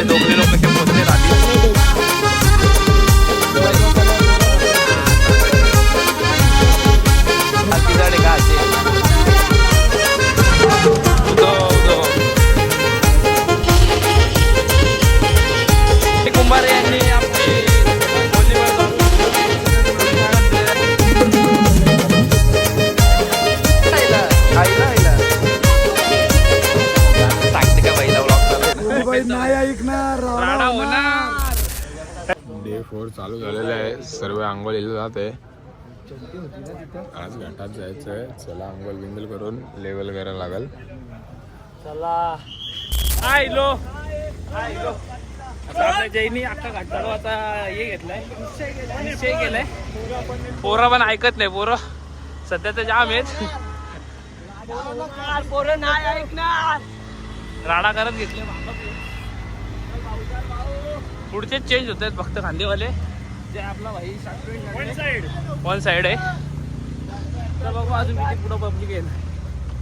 आपले दोघे लोक कसे पोहोचले आधी. झाडे का असे कुंभारे यांनी आपली सांगते का बाईला ब्लॉग नाही ऐकणार. डे 4 चालू झालेलं आहे. सर्व आंघोळीला जात आहे. आज घाटात जायचं आहे. चला आंघोळ बिंगल करून लेवल करायला लागल. चला आयलो आपल्या जैनी अख्खा घाट चालवाचा हे घेतलाय, निश्चय केलाय. पोरं पण ऐकत नाही. पोरं सध्या तर जाम आहेत. पोरं नाही ऐकणार. राडा करत घेतले. पुढचे चेंज होत आहेत फक्त खांदेवाले. जे आपला भाई वन साइड आहे. तर बघू अजून किती पुढं पब्लिक येईल.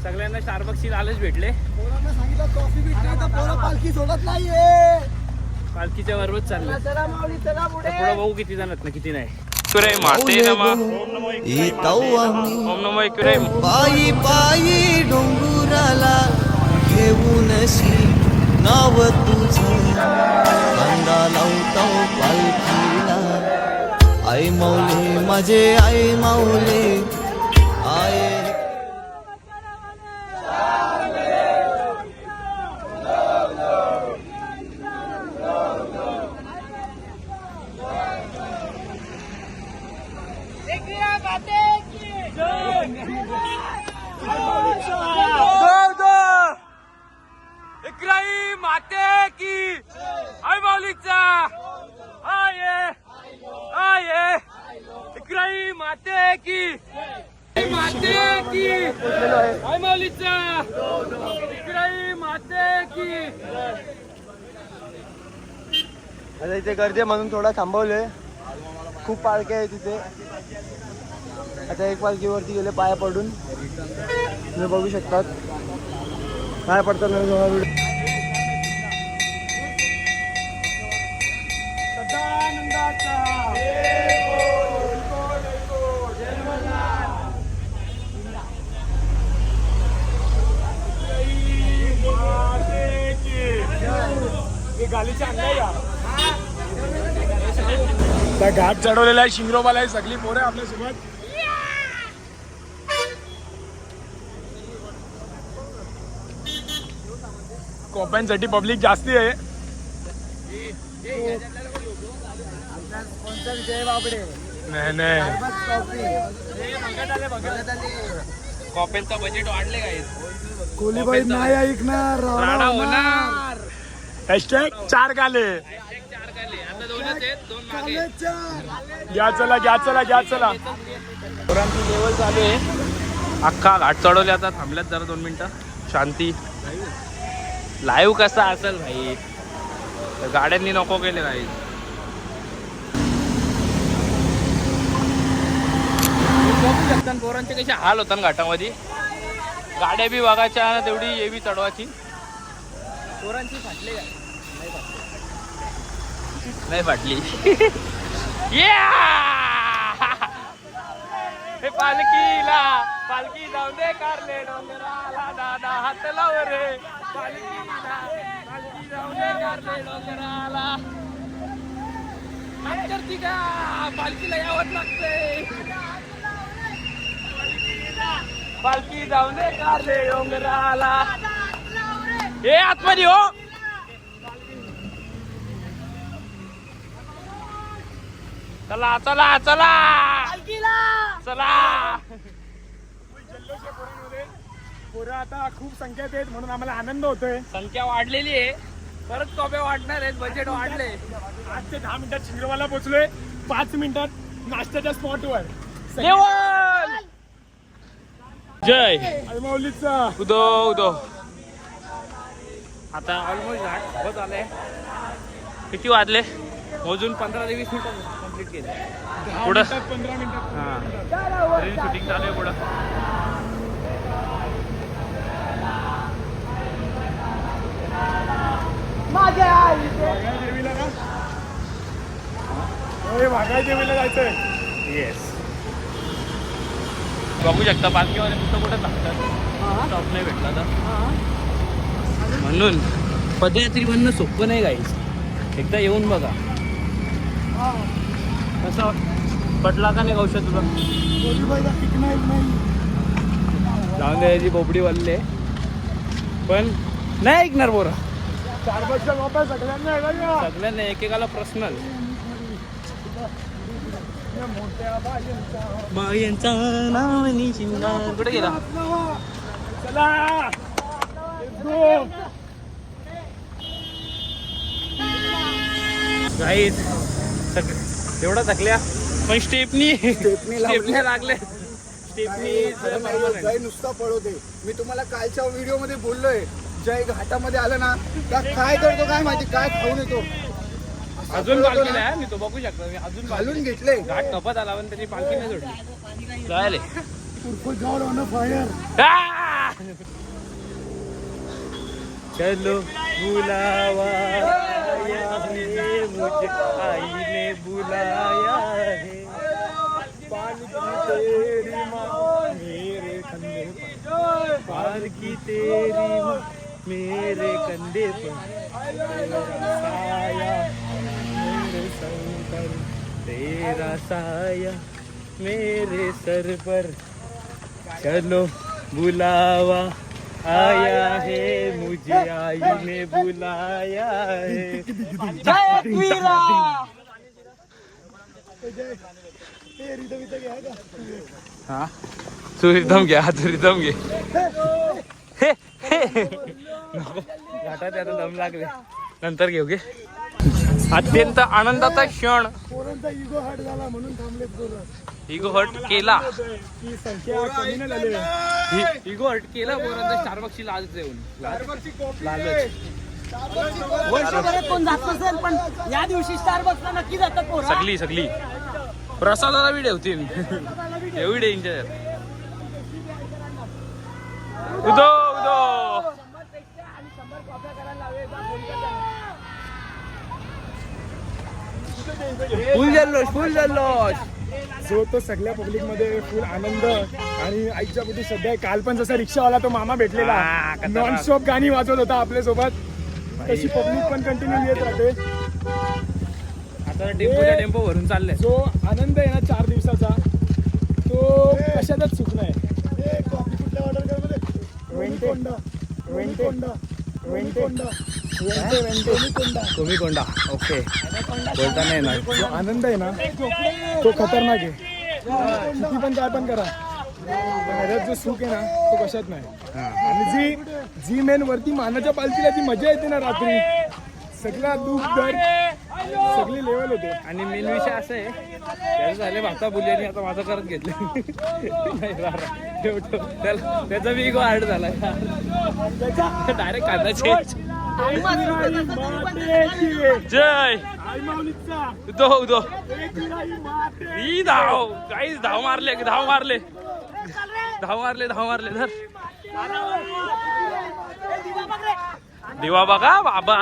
सगळ्यांना स्टारबक्सची लालच भेटले. पालखी सोडत नाहीये. पालखीच्या बरोबर चालले. पुढे बघू किती जणत ना किती नाही. कुरे माते नमा ओम नमो कुरे पायी पायी डोंगुराला घेऊन नाव तुझं कांदा लावतो पालखीला. आई माऊली माझे आई माऊली आय. माते की आई माऊलीचा आये इकराई माते की आई माऊलीचा इकराई माते की. आता इथे गर्दी म्हणून थोडा थांबवले. खूप पालख्या आहे तिथे. आता एक पालखीवरती गेले पाया पडून. तुम्ही बघू शकतात पाया पडतात. त्या घाट चढवलेला आहे. शिंगरोबाला आहे. सगळी पोरं आपल्या सोबत. कोप्यांसाठी पब्लिक जास्ती आहे. नाही नाही कॉपेलचा बजेट वाढले काय. कोलीबाई नाही ऐकणार. राडा होणार. हॅशटॅग 4 गाले. आता दोनच आहेत. दोन मागे. घ्या चला. पोरांची लेवल चालू आहे. अख्खा घाट चढवले. आता थांबल्यात जरा 2 मिनिटं शांती. लाईव्ह कसा असेल भाई. गाड्यांनी नको केले नाही. बघू शकता पोरांचे कसे हाल होतात घाटामध्ये. गाड्या बी बघायच्या तेवढी ये बी चढवायची. पोरांची फाटले काय नाही फाटली. पालखी जाऊ दे कारले डोंगराला दादा हात लाव रे. पालखी जाऊ दे कारले डोंगराला. करती का पालखीला यावंच लागते. पालखी जाऊ दे कारले डोंगराला. हे आतमध्ये हो. चला चला चला चला. पोरं आता खूप संख्येत आहेत म्हणून आम्हाला आनंद होतोय. संख्या वाढलेली आहे. परत कॉप्या वाढणार आहेत. बजेट वाढले. 8 ते 10 मिनिटात शिंगरोबाला पोहोचलोय. 5 मिनिटात नाश्त्याच्या स्पॉटवर. जय आई माऊलीचा उदो. आता ऑलमोस्ट घाट होत आले. किती वाजले मोजून 15 ते 20 मिनिटं कंप्लीट केले. पुढं 15 मिनिटात. हां रील शूटिंग चालू आहे पुढं. देवीला जायचंय. येस, बघू शकता पालखीवाले कुठं कुठं थांबतात. स्टॉप नाही भेटला तर म्हणून पदयात्री बनणं सोपं नाही गाईस. एकदा येऊन बघा. कसं पटला का नाही कौशल तुला? जाऊन द्यायची बोबडी वाढले पण नाही ऐकणार बोरा. 4 वर्ष वापस सगळ्यांना एकेकाला पर्सनल. बायांचा नावानी शिंगार कुठे गेला? चला गाईस एवढा थकल्या पण स्टेपनी लागले. जय नुसता पळवते. मी तुम्हाला कालच्या व्हिडिओ मध्ये बोललोय, जय घाटामध्ये आलं ना काय करतो काय माहिती, काय खाऊन येतो. अजून पालखी नाही मी तो बघू शकतो. मी अजून घालून घेतले. घाट कपत आला पण त्याची पालखी नाही जोडली. जायले चलो बुलावा है मुझे आई ने बुलाया है. तेरी माँ मेरे कंधे पर, पालकी तेरी माँ मेरे कंधे पर, तेरा साया मेरे सर पर. चलो बुलावा आया है मुझे आई ने बुलाया है. हाँ तू रिदम घे. हा तू रिदम घे. घाटात आता दम लागले नंतर घेऊ घे. अत्यंत आनंदाचा क्षण. पोरांचा इगो हट झाला म्हणून थांबले पोरं. इगो हट केला. की संख्या कमी नाही झाली. इगो हट केला पोरांचा. स्टारबक्सची लाज देऊन लालच. वर्षभरात कोण जात नसेल पण या दिवशी स्टारबक्सला नक्की जातात पोरं. सगळी प्रसादाला बी ठेवतील. एवढी डेंजर. उदो फुल जल्लोष. जो तो सगळ्या पब्लिक मध्ये फुल आनंद. आणि आईच्या पोटी सध्या काल पण जसा रिक्षावाला तो मामा भेटलेला, हा, खतरनाक. नॉनस्टॉप गाणी वाजवत होता आपल्या सोबत. तशी पब्लिक पण कंटिन्यू येत राहते. आता टेम्पो भरून चालले. जो आनंद आहे ना 4 दिवसाचा तो कशातच चूक नाही. कोमिकोंडा. ओके बोलता नाही ना. जो आनंद आहे ना तो खतरनाक आहे. किती पण काय पण करा, ह्याच्यात जो सुख आहे ना तो कशात नाही. आणि जी मेन वरती मानाच्या पालखीला जी मजा येते ना रात्री, सगळा दुःख दर्द सगळी लेवल होते. आणि मेन विषय असं आहे त्याचं झाले भाता बोलली आणि आता माझं करत घेतलं. त्याचा बी इगो हार्ड झालाय डायरेक्ट कांदाचे. जय उदो ही धाव काहीच धाव मारले धर. दिवा बघा बाबा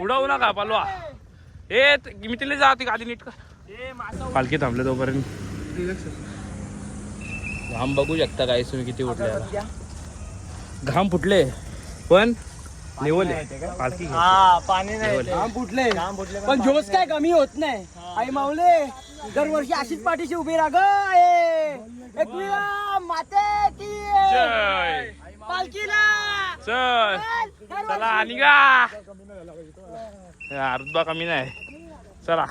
उडवू नका पालवा. मी तिला जाते गाडी नीट कर. पालखी थांबले तोपर्यंत घाम बघू शकता काय तुम्ही किती उठले. आता घाम फुटले पण लेवल पालखी. पाणी नाही लेवल. घाम फुटले पण जोश काय कमी होत नाही. आई माऊले दरवर्षी अशीच पाठीशी उभी राहा ग. एकविरा माते की जय. पालखीला चल चला आणि का अर्धा कमी नाही. चला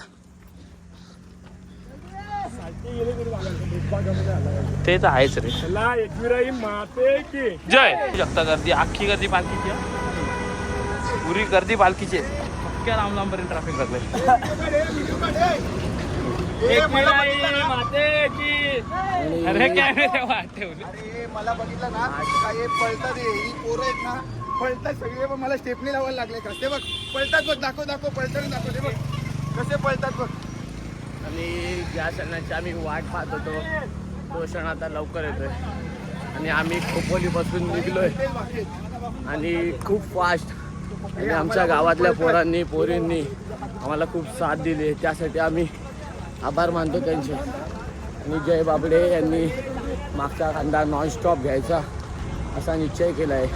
ते तर आहेच रे. एकविराई माते की जय. शकता गर्दी अख्खी गर्दी पालखीची. पुरी गर्दी पालखीची. इतक्या लांब पर्यंत ट्रॅफिक लागले. अरे कॅमेरे वाट ठेवले. अरे मला बघितलं ना काय पळतात ही पोरं आहेत ना, पळतात सगळे. पण मला स्टेपनी लावायला लागले. कसे बघ पळतात बघ. दाखव पळताना दाखव. ते बघ कसे पळतात बघ. आणि ज्या क्षणाची आम्ही वाट पाहत होतो तो क्षण आता लवकर येतोय. आणि आम्ही खोपोलीपासून निघलोय आणि खूप फास्ट आणि आमच्या गावातल्या पोरांनी पोरींनी आम्हाला खूप साथ दिली, त्यासाठी आम्ही आभार मानतो त्यांचे. आणि जय बाबडे यांनी मागचा कांदा नॉनस्टॉप घ्यायचा असा निश्चय केला आहे.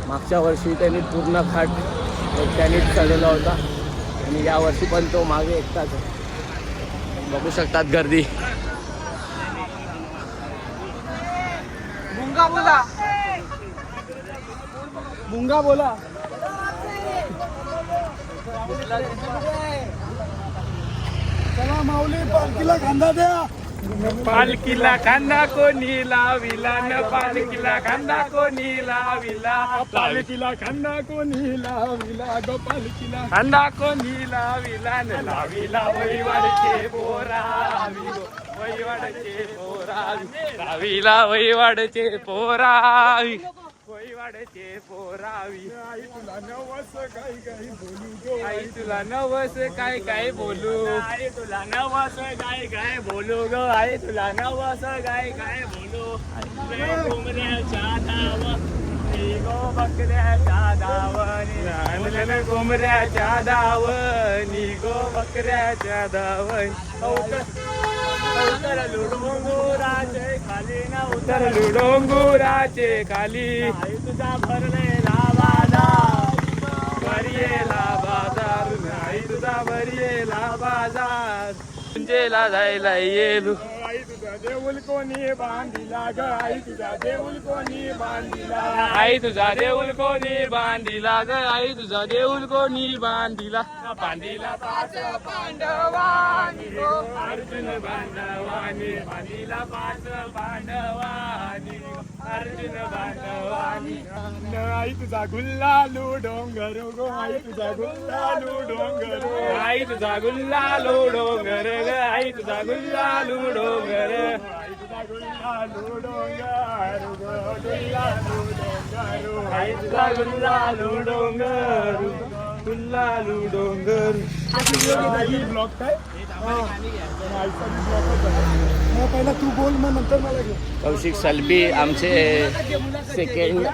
मागच्या वर्षी त्यांनी पूर्ण खाट एकट्यानेच चालवला होता आणि यावर्षी पण तो मागे एकटाच आहे. बघू शकतात गर्दी. मुंगा बोला, मुंगा बोला. चला माऊली पालखीला कांदा द्या. पालखीला कांदा कोणी लाविला न पालखीला कांदा कोणी लाविला पालखीला खांदा कोणी लाविला ग पालखीला कांदा कोणी लाविला न लाविला वैवाडचे पोरावी वैवाडचे पोरावी लाविला वैवाडचे पोरावी वैवाडचे पोरावी. आई तुला नवस काही काही बोलू गो आई तुला नवस काय काय बोलू आई तुला नवस गाय गाय बोलू ग, आई तुला नवस गाय गाय बोलू. कोंबड्याच्या धावणी गो बकऱ्याच्या धावणी, आणलं कोंबऱ्याच्या दावणी गो बकऱ्याच्या दावणी. उतर डोंगराचे खाली ना उतर उतरलू डोंगराचे खाली आई तुझा भरलेला बाजार, बरियेला बाजार नाही तुझा बरियेला बाजार. पुंजेला जायला येलू आई तुझा देऊल कोणी बांधिला ग आई तुझा देऊल कोणी बांधिला आई तुझा देऊल कोणी बांधिला ग आई तुझा देऊल कोणी बांधिला बांधिला पाच पांडवानी गो अर्जुन बांधवानी बांधिला पाच पांडवानी अर्जुन बांधवानी. आई तुझा गुल्लालू डोंगर गो आई तुझा गुल्लालू डोंगर आई तुझा गुल्लालो डोंगर ग आई तुझा गुल्लालो डोंगर आई तुझा गुल्लालू डोंगर गो गुल्लालू डोंगर आई तुझा गुल्लालो डोंगर गुल्लालो डोंगर. ब्लॉक काय पहिला तू बोल मग नंतर मला घे. कौशिक सलबी आमचे सेकंड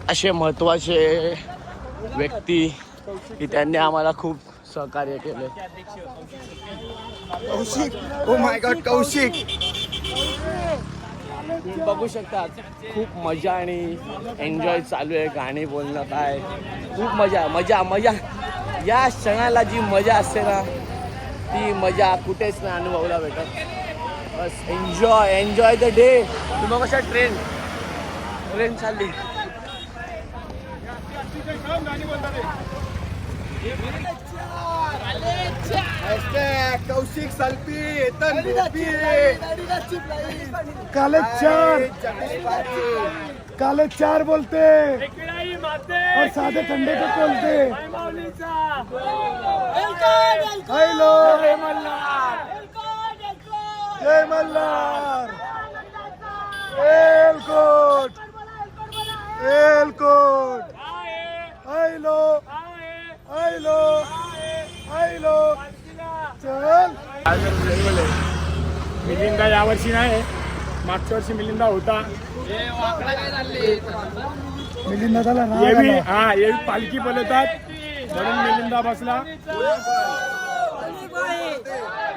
असे महत्त्वाचे व्यक्ती की त्यांनी आम्हाला खूप सहकार्य केले. Kaushik, oh my God Kaushik. तुम्ही बघू शकता खूप मजा आणि एन्जॉय चालू आहे. गाणी बोलणं काय खूप मजा मजा मजा. या क्षणाला जी मजा असते ना ती मजा कुठेच नाही अनुभवला भेटत. बस एन्जॉय एन्जॉय द डे. तुम्ही बघू शकता ट्रेन चालली. कौशिक सल्पी काले चार बोलते और साधे ठंडे को बोलते. हेलो जय मल्हार. एलकोट एलकोट. Hello hello hello. चल. मिलिंदा यावर्षी नाही, मागच्या वर्षी मिलिंदा होता. मिलिंदा झाला ना. ये पालखी बोलवतात म्हणून मिलिंदा बसला.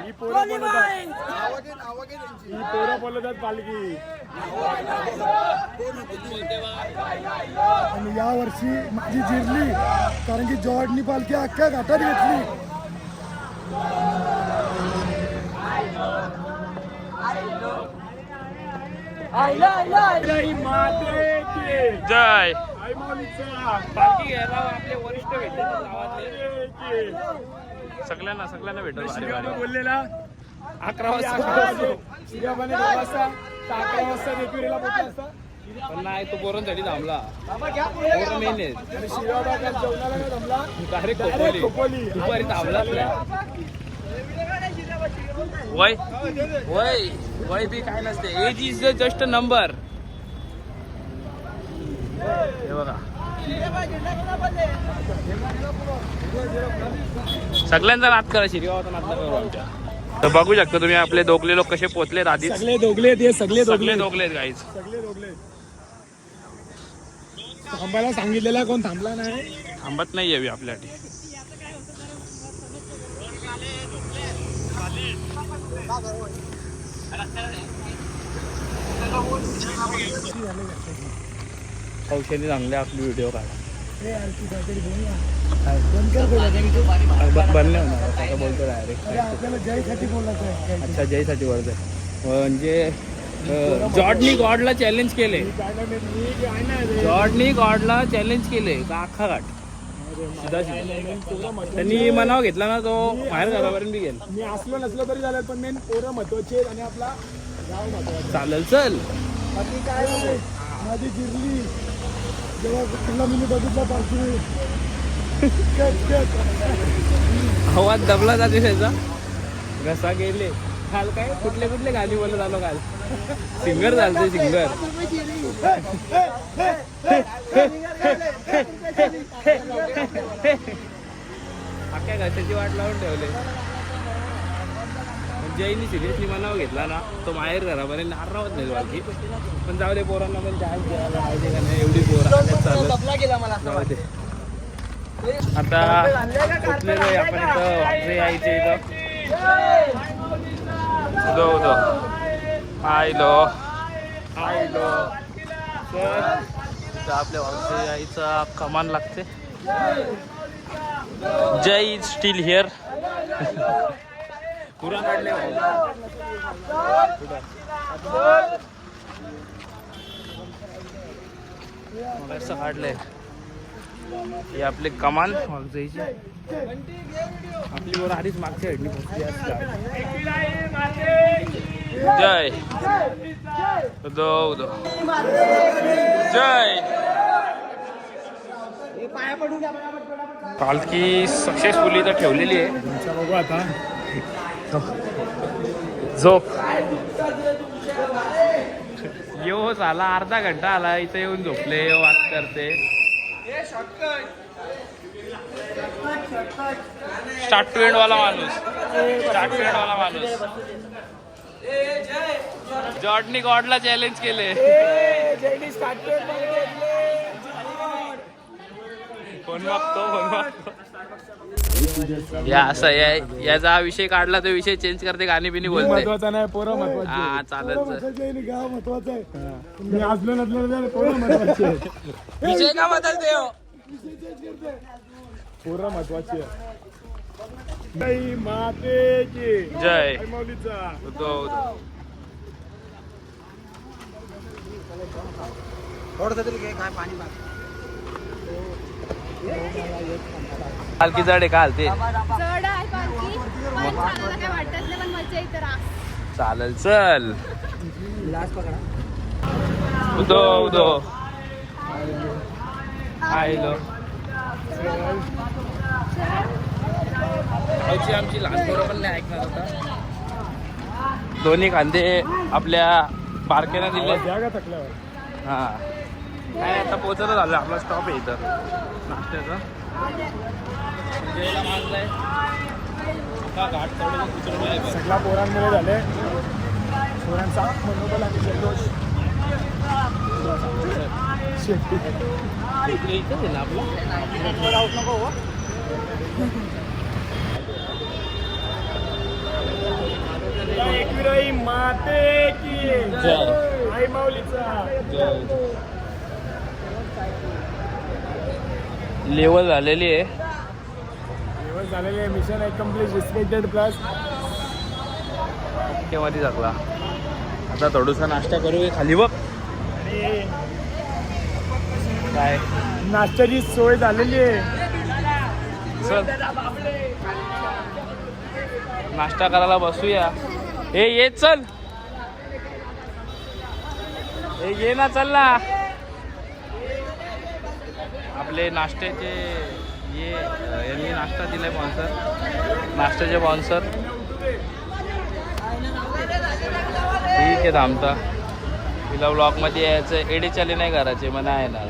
ही पोरं बोलवतात, ही पोरं बोलवतात पालखी. आणि या वर्षी माझी जिरली कारण की जॉर्डनी पालखी अख्ख्या घाटात घेतली. जय आई माऊलीचा पालखी घ्यायला आपले वरिष्ठ भेटले गावातले सगळ्यांना भेटल. बोललेला 11 वाजता 11 वाजता रेल्वेला पोहोचला असता. पण नाही तो पोरांसाठी थांबला. पोरं मेन आहेत. आणि शिवाबा काय जेवणाला नाही जमला. डायरेक्ट खोपोली. दुपारी थांबला. वय वय वय बी काय नसते. Age is just a number. हे बघा सगळ्यांचा नाद करा. शिरगावाचा नाद करा आमच्या. तर बघू शकता तुम्ही आपले दोघले लोक कसे पोचलेत आधीच. सगळे दोघले ते सगळे दोघलेत गाईज. सगळे दोघले थांबायला सांगितलेला कोण थांबला नाही. थांबत नाही यावी आपल्यासाठी. औषधी चांगले आपली व्हिडिओ काढा. बनले होणार आता बोलतो डायरेक्ट. अच्छा जयसाठी बोलतोय म्हणजे जॉर्डनी गॉडला चॅलेंज केले. जॉर्डनी गॉडला चॅलेंज केले का अख्खा घाट सीधा त्यांनी मनाव घेतला ना तो बाहेर घरापर्यंत बी गेला. मी असलो नसलो तरी झालं पण मेन पोरं महत्वाचे आणि आपला गाव महत्वाचा. चालेल चल. बाकी काय नाही माझी जिरली जेव्हा तुला मी बघितला पासून आवाज दबला जाते त्याचा घसा गेले. काल काय कुठले कुठले गाणी बोलत आलो काल. सिंगर झालते सिंगर. अख्ख्या घशाची वाट लावून ठेवले. जयनी सिरियसली मनाव घेतला ना तो माहेर घरापर्यंत नारावत नाही बाकी. पण जाऊ दे पोरांना पण चहा द्यायला पाहिजे का नाही. एवढी पोरं जाऊ दे. आता उठलेलो आहे आपण इथं वागजे यायचे इथं. उदो आयलो तर आपल्या वागजे यायचा कमान लागते. जय इज स्टील हिअर. पुरा काढले असं काढलंय. हे आपले कमान वागजायची. आपली वर आधीच मागच्या हेडनी पोहोचली असतात. जय उदो जय. पालखी सक्सेसफुली तर ठेवलेली आहे. बघू आता झोप येऊ झाला अर्धा घंटा आला इथे येऊन झोपले. वाच करते. स्टार्ट टू एंड वाला माणूस. स्टार्ट टू एंड वाला माणूस. जॉर्डनी गॉडला चॅलेंज केले. फोन मागतो. या असं याचा हा विषय काढला तो विषय चेंज करते. गाणी बिनी बोलते. महत्वाचा नाही पोरं महत्वाचे. हा चालेल. गाव महत्वाचं आहे. मी असलो नसलो पोरं महत्वाचे. विषय का बदलते हो. पोरं महत्वाची आहे. जय मातेची जय. मौलीचा पालखी जड आहे काल ते. जड आहे पालखी पण चालायला काय वाटत नाही पण मजा येते रास. चालेल चल. उदो आयलो. आमची लहान पोरं पण नाही ऐकणार होता. दोन्ही कांदे आपल्या बारकेला दिले. हा काय आता पोहोचलं झालं. आपला स्टॉप आहे इथं नाश्त्याचा. जयला मागलाय घाट चढून सगळ्या पोरांमुळे झाले. पोरांचा मनोबल आणि जल्लोष इथं आहे ना आपलं. एकविराई माते की जय. आई माऊलीचा लेवल झालेली आहे. दिवस झालेले मिशन आहे कम्प्लीट. रिस्पेक्टेड प्लस मध्ये टाकला. आता थोडंसं नाश्ता करू खाली बघ. आणि काय नाश्त्याची सोय झालेली आहे. चल नाश्ता करायला बसूया. हे ये चल. हे ये ना चल ना. आपले नाश्त्याचे यांनी नाश्ता दिलाय स्पॉन्सर. नाश्त्याचे स्पॉन्सर ठीक आहे. थांबता तिला ब्लॉगमध्ये यायचं. एडी चाली नाही करायचे मग नाही येणार.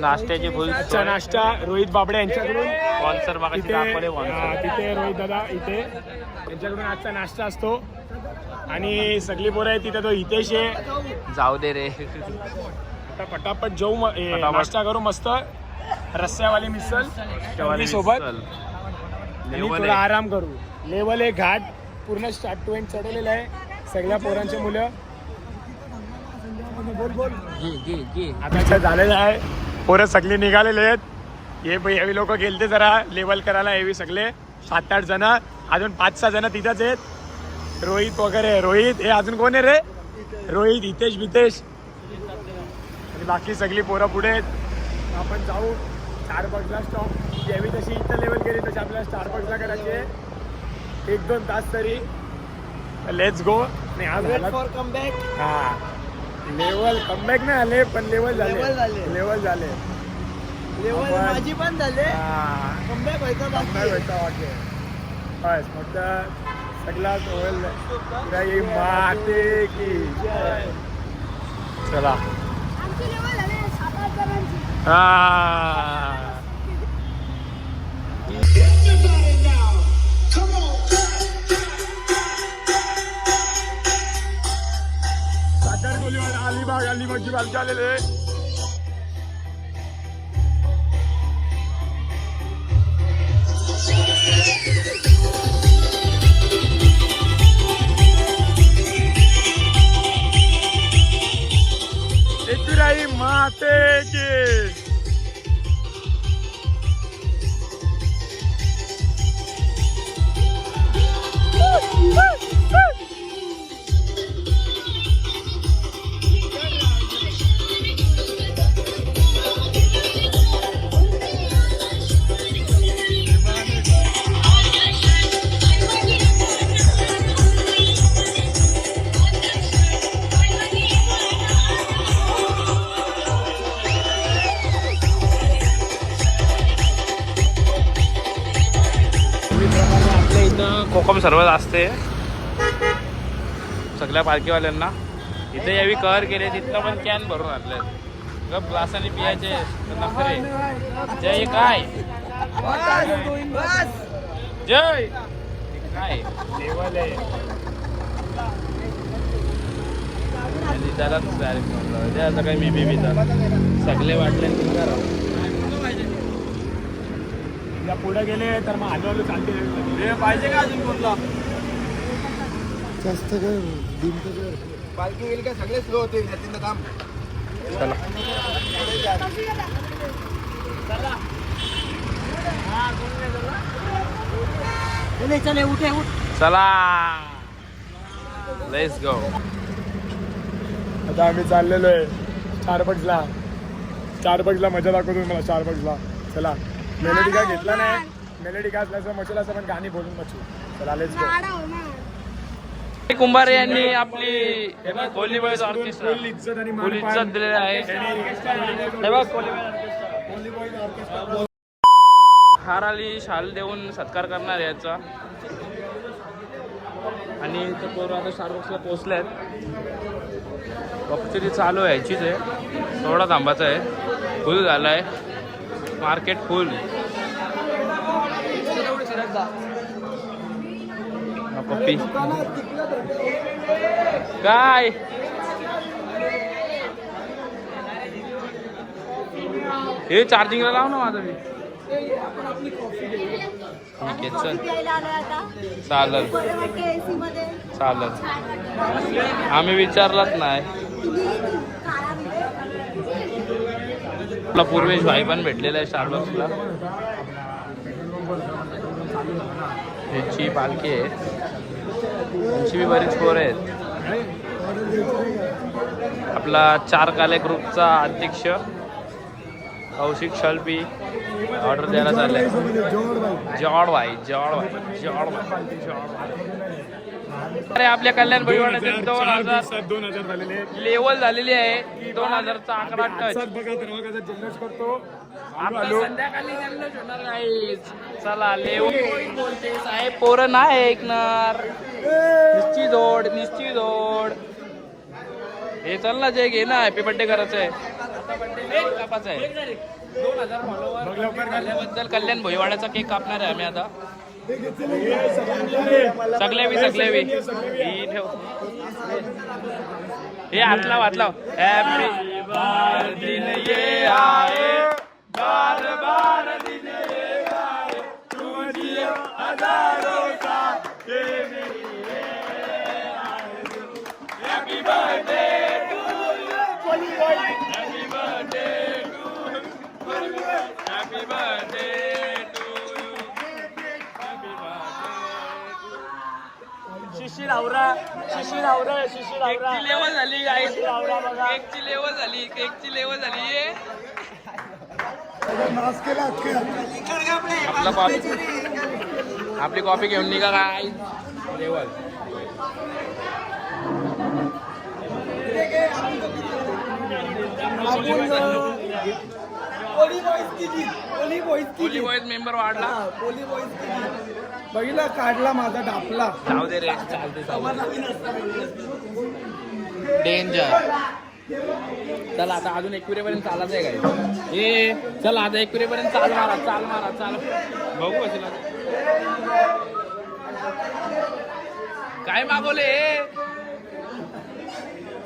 नाश्त्याची फुल नाश्ता रोहित बाबडे यांच्याकडून स्पॉन्सर मागाशी दाखवले. तिथे रोहित दादा इथे यांच्याकडून आजचा नाश्ता असतो. आणि सगळी पोरं आहे तिथे. तो हितेश आहे. जाऊ दे रे. आता पटापट जाऊ नाश्ता करू मस्त रस्स्यावाली मिसल सोबत आणि थोडा आराम करू. लेवल आहे घाट पूर्ण स्टार्ट टू एंड चढवलेलं आहे. सगळ्या पोरांचे मुलं आता झालेलं आहे. पोरं सगळे निघालेले आहेत. हे लोक गेलते जरा लेवल करायला. हेवी सगळे 7-8 जण अजून 5-6 जण तिथंच आहेत. रोहित वगैरे रोहित हे अजून कोण आहे रे? रोहित हितेश बितेश आणि बाकी सगळी पोरं पुढे आहेत. आपण जाऊ स्टारबक्सला. स्टॉप यावी तशी इथं लेवल केली तशी आपल्याला स्टारबक्सला करायची आहे. 1-2 तास तरी. Let's go. नाही आज फॉर कमबॅक. हा लेवल कमबॅक नाही आले पण लेवल झाले. लेवल माझी पण झाले. कमबॅक व्हायचा वाटते. बस फक्त सगळा होईल. माते की चला. आमची लेवल झाले 7-8 जणांची. अलिबागची बालकी आलेले. एकराई माते की आपल्या इथं कोकम सर्वच असते सगळ्या पालखीवाल्यांना. इथे यावी कव्हर केले. तिथलं पण कॅन भरून आणले. गप ग्लासाने पियाचे नखरे. जय काय जय काय लेवल आहे. त्यालाच डायरेक्ट असं काही मी बी सगळे वाटले. या पुढे गेले तर मग हलवलं चालते. पाहिजे का अजून कोणला जास्त कर पालखी गेली का सगळे स्लो होते त्याचं काम. चला लेट्स गो. आता आम्ही चाललेलो आहे स्टारबक्सला. मजा दाखवतो मला स्टारबक्सला. चला मेलोडी काय घेतला नाही. मेलोडी काय असल्याचं मचल असं पण गाणी बोलून मचू. चला लेट्स गो. कुंभारे यांनी आपली कोहली बॉयज ऑर्केस्ट्रा फुल इज्जत आणि फुल इज्जत दिलेली आहे. हे बघ हाराली शाल देऊन सत्कार करणार याचा. आणि तो पोरं आता स्टारबक्सला पोहोचलेत. कॉपचरी चालू आहे याचीच आहे. थोडा थांबाचा आहे. फुल झाला आहे मार्केट फुल. पप्पी काय हे चार्जिंगला लाव ना माझं मी. ठीक आहे चल चालेल चालेल. आम्ही विचारलाच नाही. आपला पूर्वेश भाई पण भेटलेला आहे स्टारबक्सला. ह्याची पालखी आहे. त्यांची बी बरीच पोरं आहेत. आपला 4 काले ग्रुपचा अध्यक्ष कौशिक शल्पी ऑर्डर द्यायला चाललंय. जॉड भाई. अरे आपल्या कल्याण भैवाड्याचे 2000 झालेले लेवल झालेली आहे. 2000चा आकडा टच. जल्लोष करतो. आता संध्याकाळी जल्लोष होणार नाही. चला लेवल बोलते साहेब. पोरं नाही ऐकणार. निश्चित जोड हे चल ना. जे घे ना हॅपी बर्थडे करायचं आहे. केक कापायचा आहे. 2000 फॉलोवर झाल्याबद्दल कल्याण भोईवाड्याचा केक कापणार आहे आम्ही आता. सगळे ठेव. हे हात लाव. हॅपी बार दिन ये आए, बार बार दिन ये आए, तू जियो हजारों साल, ये मेरी happy birthday to you, happy birthday to you, happy birthday to you, happy birthday. Shishir आवरा, शिशिर आवरा, शिशिर आवरा. केकची लेवल झाली गाईस, शिशिर आवरा बघा. केकची लेवल झाली, केकची लेवल झाली. आपला कॉफी, आपली कॉफी घेऊन निघा काय लेवल. पोली बॉईज मेंबर वाढला. पहिला काढला माझा डापला. जाऊ दे रे, चालते डेंजर. चला आता अजून 1 पर्यंत चालायचं आहे काय. ए चला आता 1 पर्यंत चाल मारा, चाल मारा, चाल. बघू असेल काय मागवले.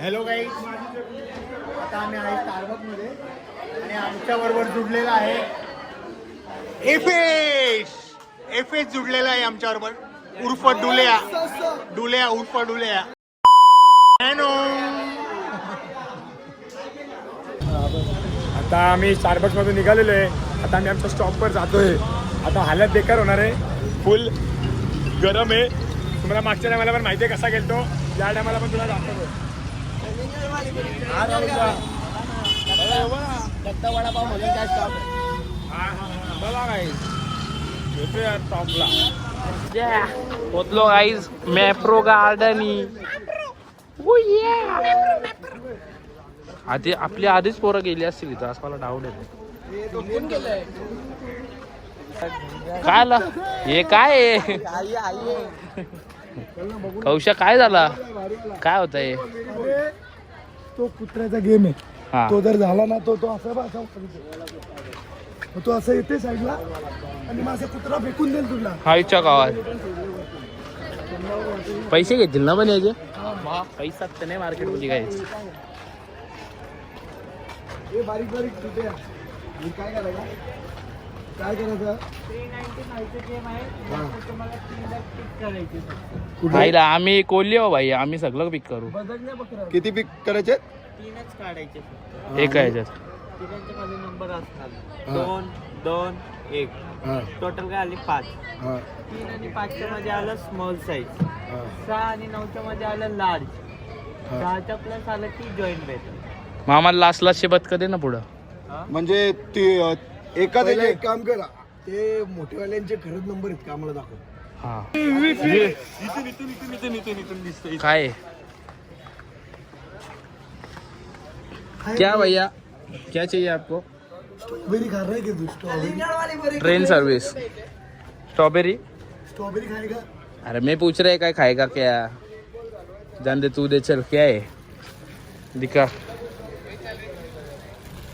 हॅलो गाईज, आता आम्ही आहे स्टारबक्स मध्ये आणि आमच्या बरोबर जुडलेला आहे एफएस जुडलेला आहे आमच्या बरोबर उर्फ डुलेया उर्फ डुलेया. आता आम्ही स्टारबक्स मधून निघालेलो आहे. आता आम्ही आमच्या स्टॉपवर जातोय. आता हालत बेकार होणार आहे, फुल गरम आहे. तुम्हाला मागच्या टायमाला पण माहिती आहे कसा गेलतो, या टायमाला पण तुला दाखवतो. दत्ता वडापाव म्हणून काय स्टॉप बघा गाईज, टॉपला पोचलो गाईज मॅप्रो गार्डन. आधी आपली आधीच पोरं गेली असतील इथं, असं मला डाऊट येतो. काय आलं हे, काय आहे कौशा, काय झाला, काय होत आहे. तो कुत्र्याचा गेम आहे. हा तो जर झाला ना तो असं तो असं येते साईडला आणि माझा कुत्रा फेकून देईल तुला. हायच्या गावात पैसे घेतील ना पण याचे. पैसा तर नाही मार्केट मध्ये काय. हे बारीक बारीक कुठे काय करायचं, काय करायचं. भाईला आम्ही कोल्हे हो भाई, आम्ही सगळं पिक करू. किती पिक करायचे. 3च काढायचे. एका ह्याच्यात तिघांचे खाली नंबर असणार 2, 2, 1. टोटल काय आले 5. 3 आणि 5च्या मध्ये आलं स्मॉल साईज, 6 आणि 9च्या मध्ये आलं लार्ज, 10च्या प्लस आलं की जॉईंट भेटल. मग आम्हाला लास्टला शेबत कधी ना पुढं. म्हणजे ती एकाच एक काम करा, ते मोठेवाल्यांचे खरंच नंबर आहेत का आम्हाला दाखव. हा काय आहे? क्या भैया क्या चाहिए आपको. स्ट्रॉबेरी खा रहा है तू. Strawberry train service. Strawberry. Strawberry खाएगा. अरे मैं पूछ रहा है क्या खाएगा, क्या जान दे, तू दे चल. क्या है दिखा.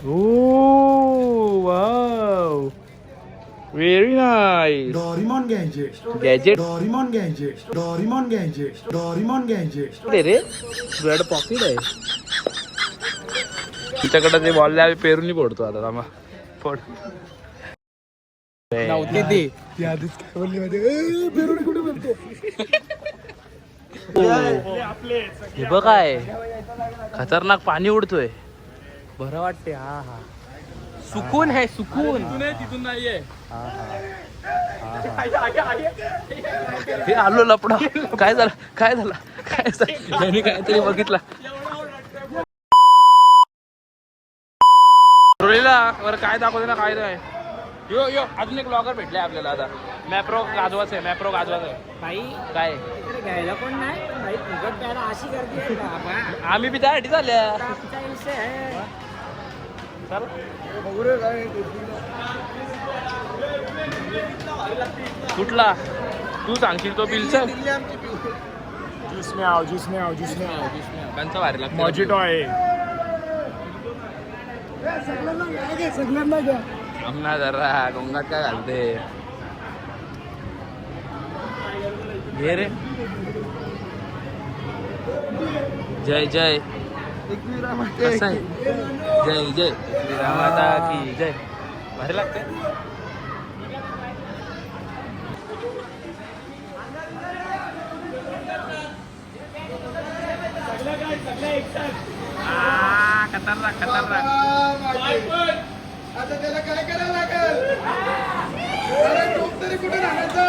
ओह वाव, व्हेरी नाइस. डोरेमॉन घ्यायचे. गॅजेट डोरेमॉन घ्यायचे. डोरेमॉन घ्यायचे. डोरेमॉन घ्यायचे. दे रे, रेड पॉकेट आहे तुमच्याकडे. ते बॉलला पेरूनी पडतो आता. आम्हा पड किती ती आधीच काय बोलली मध्ये, पेरून कुठे म्हणते. हे बघ काय खतरनाक पाणी उडतोय, बरं वाटते. हा हा सुकून है, सुकून. तिथून नाहीये. हे आलो लपडा. काय झालं, काय झालं, काय झालं, यांनी काहीतरी बघितला. वर काय दाखवते ना, काय नाही. यो यो अजून एक ब्लॉगर भेटले आपल्याला आता. मॅप्रो गाजवाच आहे, मॅप्रो गाजवाच आहे. भाई काय घ्यायला कोण नाही, पण भाई फुकट प्यायला अशी गर्दी आहे. आम्ही बी त्यासाठी झाल्या. आमचा विषय आहे. कुठला तू सांगशील तो बिलचा. ज्यूस में आओ, ज्यूस में आओ, ज्यूस में आओ. कंचा भारी लागतो. मॉजिटो आहे. सगळ्यांना घ्या. आमना जरा गोंगाट काय घालते. घे रे. जय जय कसं आहे? जय जय श्रीरामाता की जय. भारी लागते. खतरनाक खतरनाक. आता त्याला काय करायला लागेल? अरे टोप तरी कुठे राहायचं?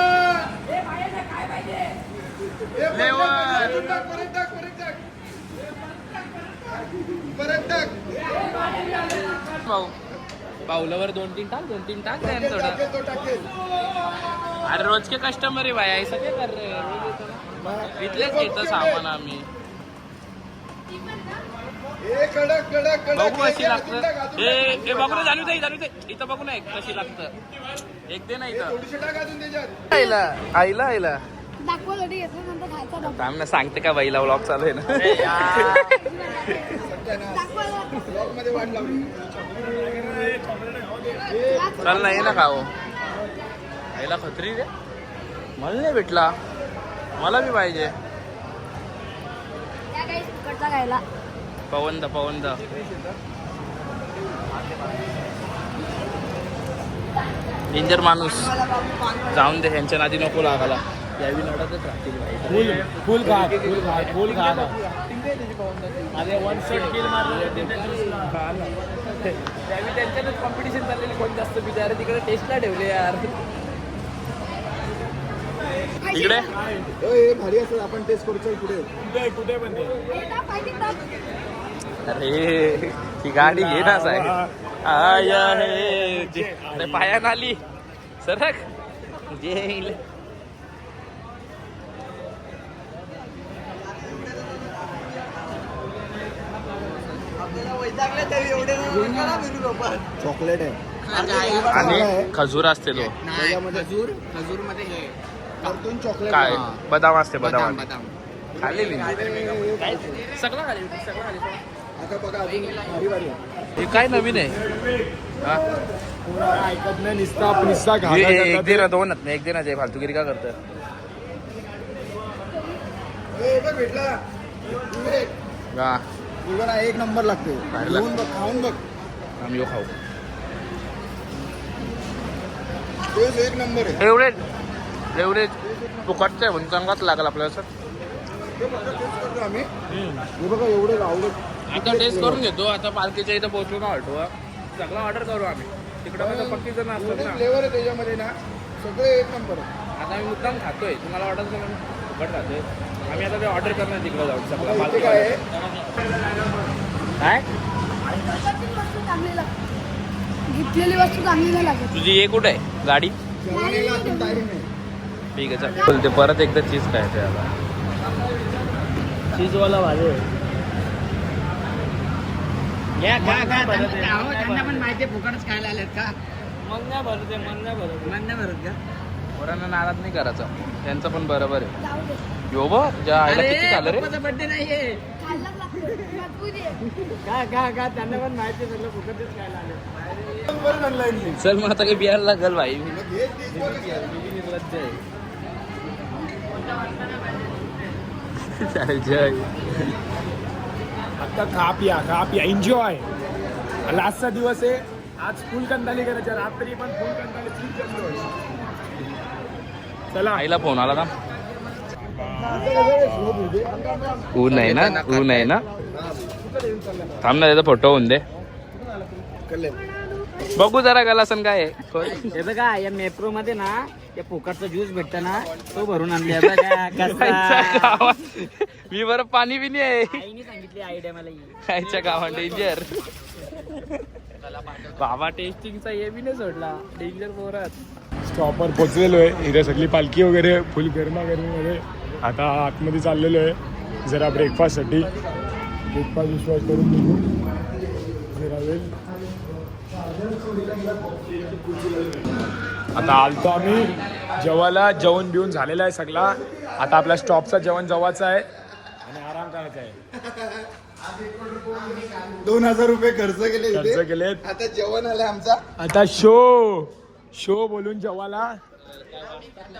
परत टाक. भाऊ बाऊलावर 2-3 टाक 2-3 टाक द्या ना थोडं. तो टाकेल. अरे रोज के कस्टमर आहे भाई, ऐसा काय कर रहे हो? इथलेच घेतो सामान आम्ही. हे कडक कडक कडक. बघू कशी लागतं. हे बघू ना, जाणू दे इथं बघू ना कशी लागतं. एक दे ना इथं. थोडीशी टाक अजून त्याच्यात. आईला दाखवा थोडी घेतलं नंतर खायचा डबा. काम ना सांगते का बाईला व्लॉग चालू आहे ना. दाखवा ब्लॉग मध्ये वाट लावली. चल नाही ना खाओ. आईला खत्री रे, मला नाही भेटला, मला बी पाहिजे. या काही फुकटचा खायला. पवंद डेंजर माणूस. जाऊन दे, यांच्या नादी नको लागायला. यावी नडतच राहतील भाई. फुल खा अरे वन शॉट किल त्यावेळी त्यांच्यातच कॉम्पिटिशन चाललेली, कोण जास्त बिचारे तिकडे टेस्टला ठेवले यार. इकडे हे भारी असं आपण टेस्ट करू. चल पुढे. कुठे पण हे टाक, पाहिजे टाक. अरे ती गाडी घे ना साहेब. अरे पायान आली सरक. जेल चॉकलेट आहे आणि खजूर असते तो. खजूर मध्ये हे वरतून चॉकलेट काय आहे. बदाम असते, बदाम बदाम. खाल्लेली सगळं खाली. आता बघा अजून भारी भारी आहे. हे काय नवीन आहे हा? ऐकत नाही. निस्ता एक दे ना, दोनच नाही, एक दे ना. जय फालतूगिरी का करतं. हे बघ भेटला. हा बघा ना, एक नंबर लागते. भारी लागते. घेऊन बघ, खाऊन बघ. आम्ही खाऊ. तेच एक नंबर आहे. एवढे फुकटचं आहे म्हणून चांगलाच लागेल आपल्याला सर. हे बघा, टेस्ट करतो आम्ही. हे बघा एवढे आवडत. आता टेस्ट करून घेतो. आता पालखीच्या इथं पोहोचू ना ऑटो, सगळं ऑर्डर करू आम्ही. तिकडं म्हणजे पक्की जण असतात ना. फ्लेवर आहे त्याच्यामध्ये ना, सगळे एक नंबर आहे. आता आम्ही मुद्दाम खातोय, तुम्हाला ऑर्डर करून फुकट खातोय आम्ही. आता ते ऑर्डर करणार तिकडं जाऊन सगळं इथे पालखी. काय आहे? काय वस्तू चांगली लागते. घेतलेली वस्तू चांगली नाही लागत. तुझी हे कुठे आहे गाडी? जेवणाला अजून टाईम आहे. ठीक आहे चल. बोलते परत एकदा चीज खायचं आहे आता. चीजवाला भाजी त्यांना पण माहिती फुकटच खायला आलेत का? मन नाही भरत. मन नाही भरत का? पोरांना नाराज नाही करायचा, त्यांचं पण बरोबर आहे. जाऊ दे. यो बघ तुझ्या आईला किती झालं रे. बर्थडे नाहीये. खायलाच लागतं. मजबूत आहे. का त्यांना पण माहिती सगळं फुकटच खायला आले. परत ऑनलाईन चल मग आता काही बियायला लागल भाई. जय आता खा पिया एन्जॉय. लास्टचा दिवस आहे आज. फुल कंदाली करायच्या. रात्री पण फुल कंदाली फुल कंदाली. चला आईला फोन आला ना. ऊन आहे ना. थांब ना, त्याचा फोटो होऊन दे. बघू जरा गलासन काय आहे. हे बघा या मेट्रो मध्ये ना या फुकटचा ज्यूस भेटत ना, तो भरून आणले बघा खायच्या कसा. गावात मी बरं पाणी बी नाही आहे. आईने सांगितली आयडिया मला ही. खायच्या गावात डेंजर. बाबा टेस्टिंगचा हे बी नाही सोडला. डेंजर पोरात. स्टॉपवर पोचलेलो आहे. इथे सगळी पालखी वगैरे फुल गरमागरमीमध्ये. आता आतमध्ये चाललेलो आहे जरा ब्रेकफास्टसाठी. ब्रेकफास्ट विश्वास करून निघू जरा वेळ. आता आलतो आम्ही जेवायला. जेवण बिवून झालेलं आहे सगळा. आता आपल्या स्टॉपचा जेवण जवाचं आहे आणि आराम करायचा आहे. 2000 रुपये खर्च केले इथे. खर्च केलेत. आता जेवण आलं आमचा. आता शो बोलून जेवायला.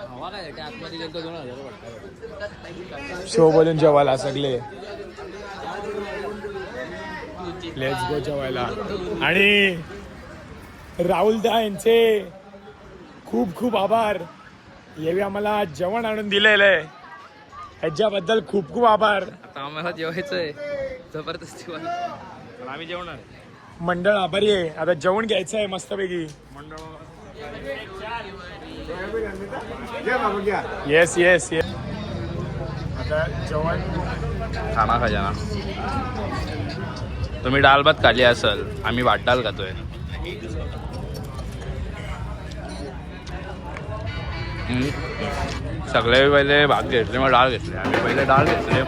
हवा काय आतमध्ये गेलो 2000 वाटतं. शो बोलून जेवायला सगळे. लेट्स गो जेवायला. आणि राहुल दा यांचे खूप खूप आभार. यावेळी आम्हाला जेवण आणून दिलेलं आहे, ह्याच्याबद्दल खूप खूप आभार. आता आम्हाला जेवायचंय जबरदस्ती पण आम्ही जेवणार. मंडळ आभारी आहे. आता जेवण घ्यायचं आहे मस्तपैकी. Yes yes yes. आता जेवण खाना खा जाना. तुम्ही डाल भात खाल्ली असेल, आम्ही वाटाल खातोय. सगळे पहिले भात घेतले मग डाळ घेतले. आम्ही पहिले डाळ घेतले.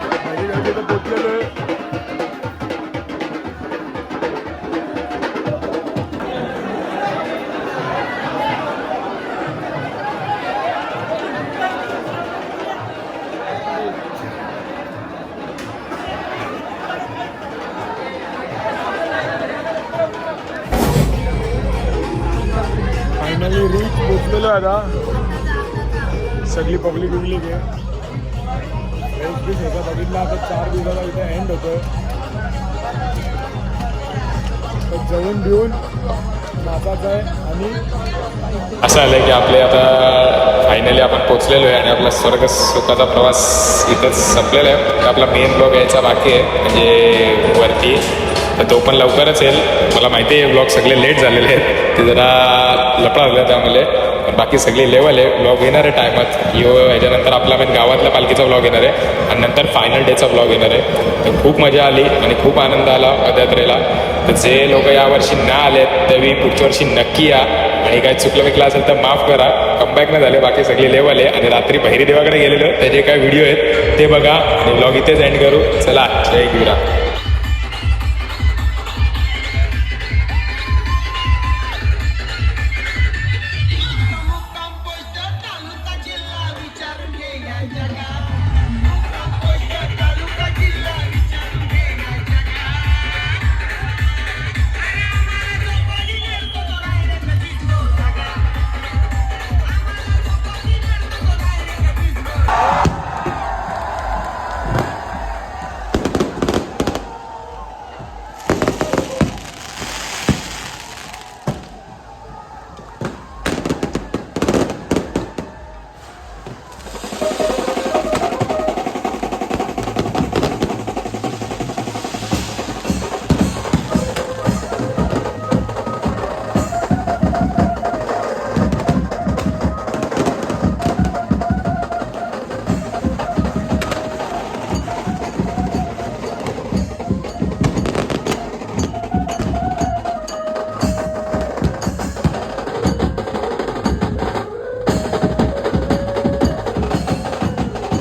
फायनली रीच पोचलेलो आता. सगळी पब्लिक उगली की बघितला आता 4 दिवसाला इथे एंड होतोय. जेवण देऊन नाचायचं आहे. आणि असं आलंय की आपले आता फायनली आपण पोचलेलो आहे आणि आपला स्वर्ग सुखाचा प्रवास इथंच संपलेला आहे. आपला मेन ब्लॉग यायचा बाकी आहे म्हणजे वरती, तर तो पण लवकरच येईल. मला माहिती आहे ब्लॉग सगळे लेट झालेले आहेत, ते जरा लफडा झाला त्यामुळे. पण बाकी सगळी लेवल आहे. ब्लॉग येणार आहे टायमात. ह्याच्यानंतर आपला मेन गावातला पालखीचा ब्लॉग येणार आहे आणि नंतर फायनल डेचा ब्लॉग येणार आहे. तर खूप मजा आली आणि खूप आनंद आला पदयात्रेला. तर जे लोक यावर्षी ना आलेत तरी पुढच्या वर्षी नक्की या. आणि काय चुकलं विकलं असेल तर माफ करा. कमबॅक नाही झाले, बाकी सगळी लेवल आहे. आणि रात्री बहिरी देवाकडे गेलेलो, त्याचे काय व्हिडिओ आहेत ते बघा. आणि ब्लॉग इथेच एंड करू. चला, जय गिरा. तालुका जिल्हा विचारून घे या जगा.